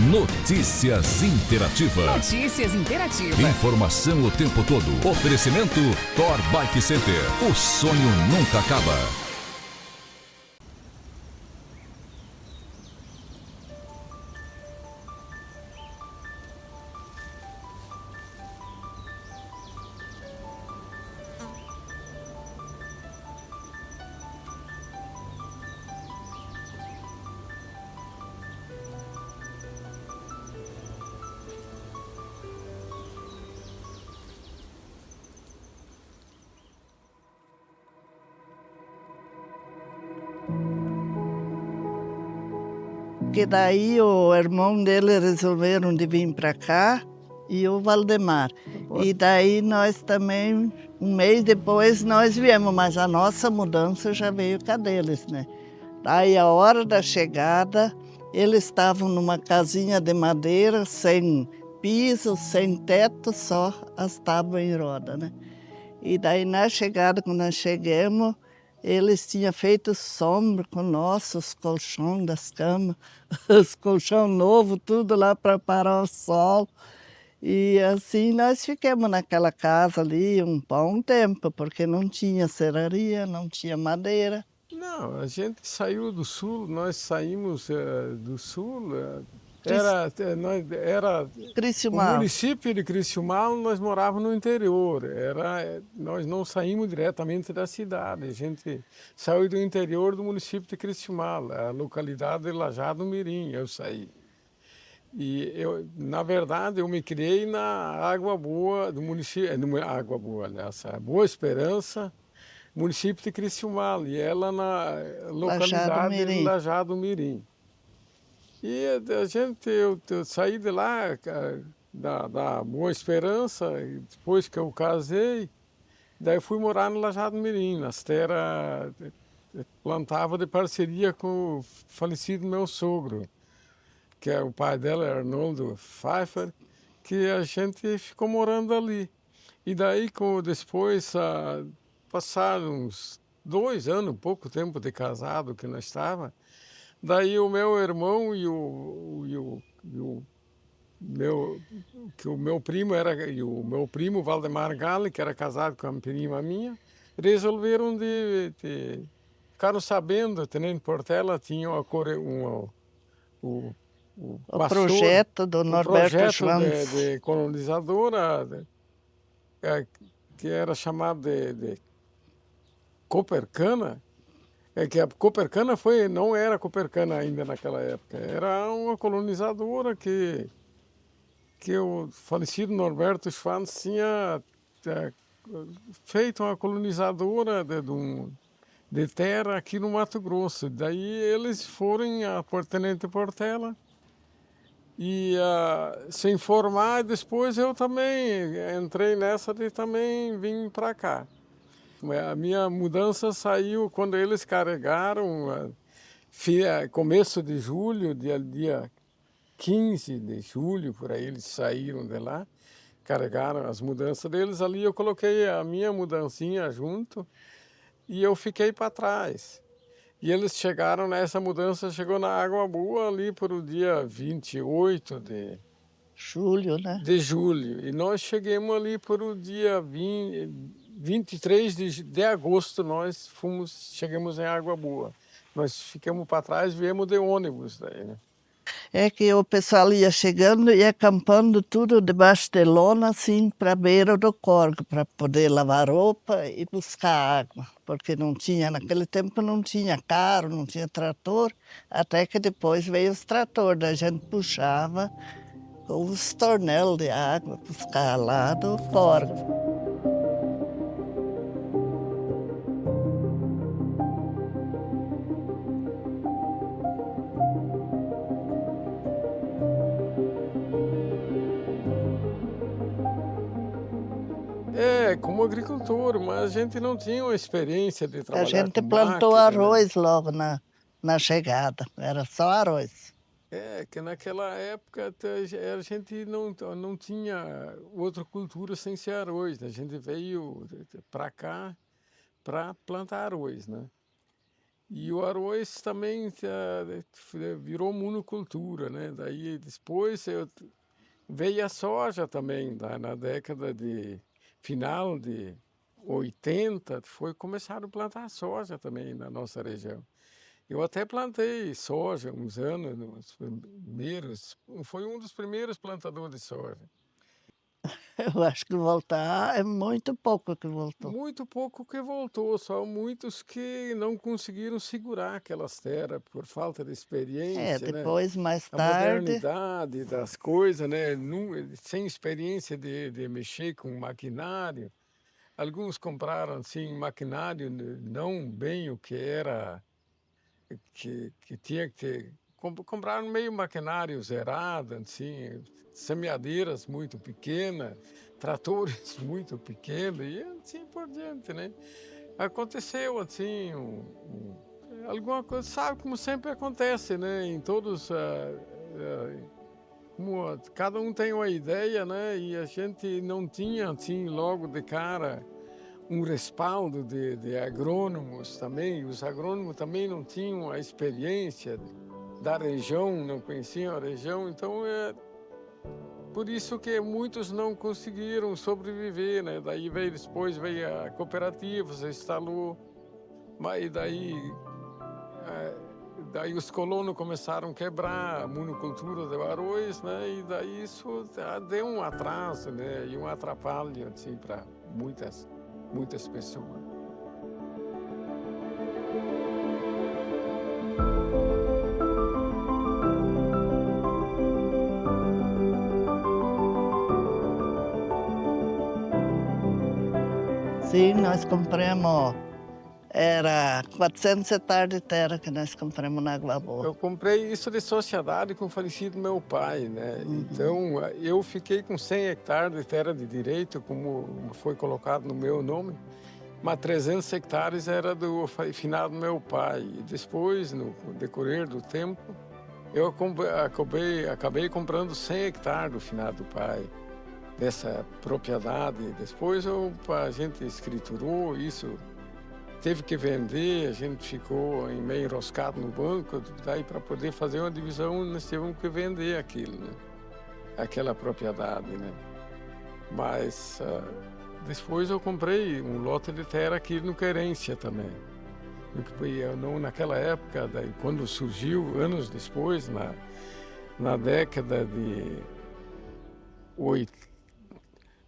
Notícias Interativa. Notícias Interativa. Informação o tempo todo. Oferecimento Thor Bike Center. O sonho nunca acaba. Que daí o irmão dele resolveram de vir para cá e o Valdemar. E daí nós também, um mês depois, nós viemos, mas a nossa mudança já veio com a deles, né? Daí a hora da chegada, eles estavam numa casinha de madeira, sem piso, sem teto, só as tábuas em roda, né? E daí na chegada, quando nós chegamos, eles tinham feito sombra com nossos colchões das camas, os colchões novos, tudo lá para parar o sol. E assim nós ficamos naquela casa ali um bom tempo, porque não tinha serraria, não tinha madeira. Não, a gente saiu do sul, nós saímos do sul, o Criciúmal. município de Criciúmal, nós morávamos no interior, nós não saímos diretamente da cidade, a gente saiu do interior do município de Criciúmal, a localidade de Lajado Mirim, eu saí. E na verdade, eu me criei na Água Boa do município, Água Boa, aliás, Boa Esperança, município de Criciúmal, e ela na localidade de Lajado Mirim. E eu saí de lá, da Boa Esperança, e depois que eu casei, daí fui morar no Lajado Mirim, nas terras, plantava de parceria com o falecido meu sogro, que é o pai dela, Arnoldo Pfeiffer, que a gente ficou morando ali. E daí, depois, passaram uns 2 anos, pouco tempo de casado que nós estava, daí o meu irmão e o meu primo e o meu primo Valdemar Gale, que era casado com uma prima minha, resolveram ficaram sabendo, Tenente Portela tinha O projeto do Norberto Schwanz. de colonizadora, que era chamado de Copercana, que a Copercana não era Copercana ainda naquela época, era uma colonizadora que o falecido Norberto Schwanz tinha feito uma colonizadora de terra aqui no Mato Grosso. Daí eles foram a Tenente Portela e se informar, e depois eu também entrei nessa de também vim para cá. A minha mudança saiu quando eles carregaram, começo de julho, dia 15 de julho, por aí eles saíram de lá, carregaram as mudanças deles, ali eu coloquei a minha mudancinha junto e eu fiquei para trás. E eles chegaram nessa mudança, chegou na Água Boa ali por o dia 28 de julho, né? De julho. E nós chegamos ali por o dia 23 de agosto, nós chegamos em Água Boa. Nós ficamos para trás, viemos de ônibus daí, né? É que o pessoal ia chegando e acampando tudo debaixo de lona, assim, para a beira do córrego, para poder lavar roupa e buscar água. Porque não tinha, naquele tempo não tinha carro, não tinha trator, até que depois veio os tratores, a gente puxava com os tornelos de água, buscar lá do córrego. Como agricultor, mas a gente não tinha uma experiência de trabalhar A gente com plantou máquina, arroz logo na chegada, era só arroz. Que naquela época a gente não tinha outra cultura sem ser arroz, né? A gente veio para cá para plantar arroz, né? E o arroz também virou monocultura, né? Daí depois veio a soja também, na década de final de 80, começaram a plantar soja também na nossa região. Eu até plantei soja uns anos, foi um dos primeiros plantadores de soja. Eu acho que voltar é muito pouco que voltou. Muito pouco que voltou, só muitos que não conseguiram segurar aquelas terras por falta de experiência, né? Depois, mais A tarde, modernidade das coisas, né? Sem experiência de mexer com maquinário. Alguns compraram, assim, maquinário não bem o que era, que tinha que ter. Compraram meio maquinário zerado, assim, semeadeiras muito pequenas, tratores muito pequenos e assim por diante, né? Aconteceu, assim, alguma coisa, sabe, como sempre acontece, né? Em todos, cada um tem uma ideia, né? E a gente não tinha, assim, logo de cara, um respaldo de agrônomos também. Os agrônomos também não tinham a experiência da região, não conheciam a região, então por isso que muitos não conseguiram sobreviver, né? Depois veio a cooperativa, se instalou, mas daí os colonos começaram a quebrar a monocultura do arroz, né? E daí isso deu um atraso, né? E um atrapalho assim para muitas pessoas. sim, nós compramos, era 400 hectares de terra que nós compramos na Água Boa. Eu comprei isso de sociedade com o falecido meu pai, né? Então, eu fiquei com 100 hectares de terra de direito, como foi colocado no meu nome, mas 300 hectares era do finado meu pai. E depois, no decorrer do tempo, eu acabei comprando 100 hectares do finado pai, dessa propriedade. Depois a gente escriturou isso, teve que vender, a gente ficou meio enroscado no banco, daí para poder fazer uma divisão nós tivemos que vender aquilo, né? Aquela propriedade, né? Mas depois eu comprei um lote de terra aqui no Querência também. Naquela época, daí, quando surgiu, anos depois, na década de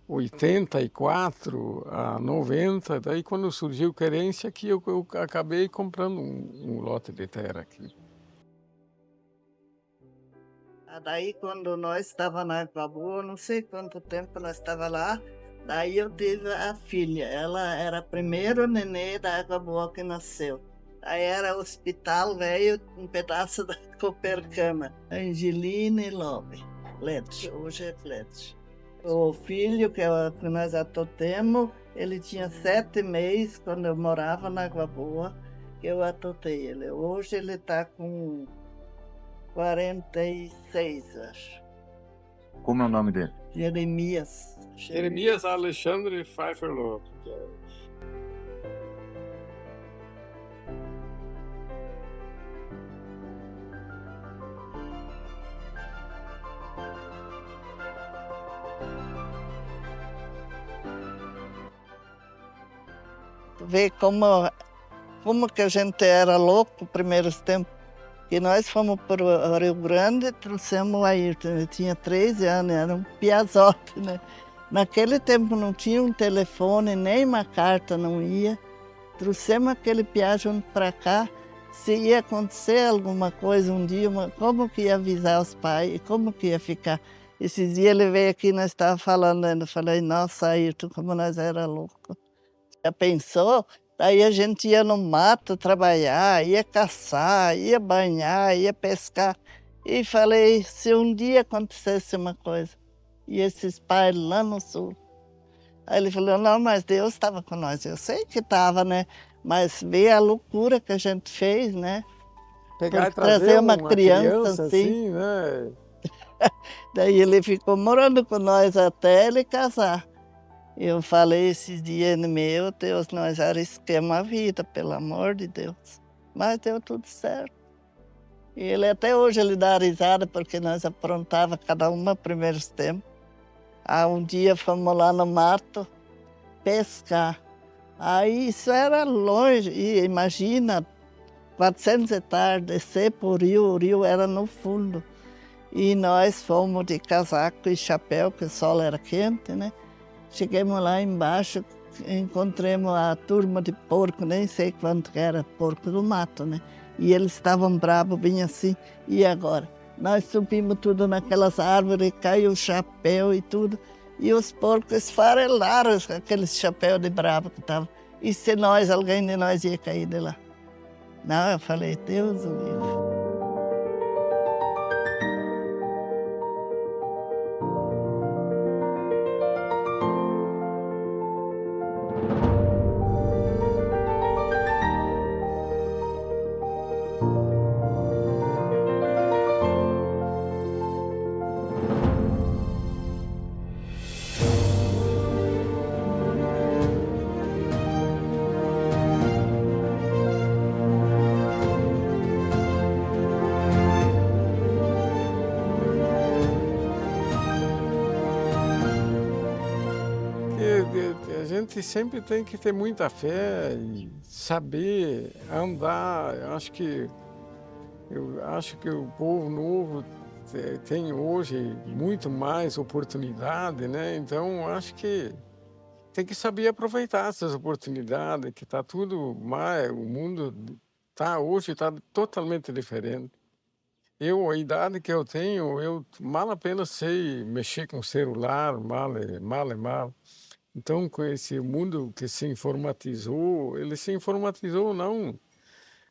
84 a 90, daí quando surgiu Querência aqui, eu acabei comprando um lote de terra aqui. Daí quando nós estávamos na Água Boa, não sei quanto tempo nós estávamos lá, daí eu tive a filha. Ela era a primeira nenê da Água Boa que nasceu. Aí era hospital velho, um pedaço da Copercama. Angelina e Lobe. Lete, hoje é Lete. O filho que nós adotamos, ele tinha 7 meses quando eu morava na Água Boa, que eu adotei ele. Hoje ele está com 46, acho. Como é o nome dele? Jeremias. Jeremias Alexandre Pfeiffer Lobo. Ver como que a gente era louco nos primeiros tempos. E nós fomos para o Rio Grande e trouxemos o Ayrton. Ele tinha 13 anos, era um piazote, né? Naquele tempo não tinha um telefone, nem uma carta não ia. Trouxemos aquele piá junto para cá. Se ia acontecer alguma coisa um dia, como que ia avisar os pais, como que ia ficar. Esses dias ele veio aqui, nós estávamos falando ainda, falei, nossa, Ayrton, como nós era loucos. Já pensou? Aí a gente ia no mato trabalhar, ia caçar, ia banhar, ia pescar. E falei, se um dia acontecesse uma coisa, e esses pais lá no sul. Aí ele falou, não, mas Deus estava com nós. Eu sei que estava, né? Mas ver a loucura que a gente fez, né? Pegar e trazer uma criança assim, né? Daí ele ficou morando com nós até ele casar. Eu falei esses dias, meu Deus, nós arrisquemos a vida, pelo amor de Deus. Mas deu tudo certo. E ele até hoje ele dá risada porque nós aprontava cada uma primeiros tempos. Um dia fomos lá no mato pescar. Aí isso era longe, e imagina, 400 hectares, descer para o rio era no fundo. E nós fomos de casaco e chapéu, porque o sol era quente, né? Chegamos lá embaixo, encontramos a turma de porco, nem sei quanto era, porco do mato, né? E eles estavam bravos, bem assim, e agora? Nós subimos tudo naquelas árvores, caiu o chapéu e tudo, e os porcos esfarelaram aqueles chapéus de bravo que estavam. E se alguém de nós ia cair de lá? Não, eu falei, Deus o livre. A gente sempre tem que ter muita fé e saber andar. Eu acho que o povo novo tem hoje muito mais oportunidade, né? Então, acho que tem que saber aproveitar essas oportunidades, que está tudo mais, o mundo hoje está totalmente diferente. A idade que eu tenho, eu mal apenas sei mexer com celular, mal. Então, com esse mundo que se informatizou, não,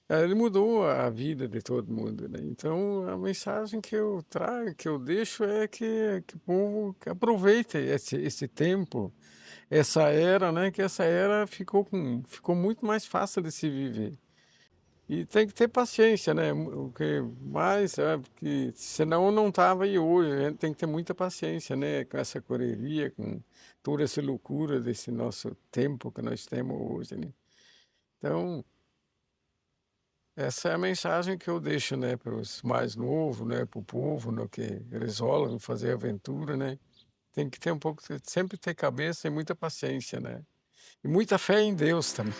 ele mudou a vida de todo mundo, né? Então, a mensagem que eu trago, que eu deixo é que o povo aproveite esse tempo, essa era, né? Que essa era ficou muito mais fácil de se viver. E tem que ter paciência, né? O que mais é que senão não estava aí hoje. A gente tem que ter muita paciência, né? Com essa correria, com toda essa loucura desse nosso tempo que nós temos hoje, né? Então, essa é a mensagem que eu deixo, né? Para os mais novos, né? Para o povo, né? Que resolvem fazer aventura, né? Tem que ter sempre ter cabeça e muita paciência, né? E muita fé em Deus também.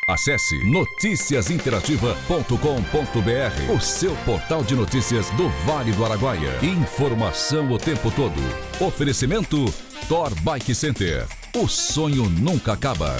Acesse noticiasinterativa.com.br, o seu portal de notícias do Vale do Araguaia. Informação o tempo todo. Oferecimento Thor Bike Center. O sonho nunca acaba.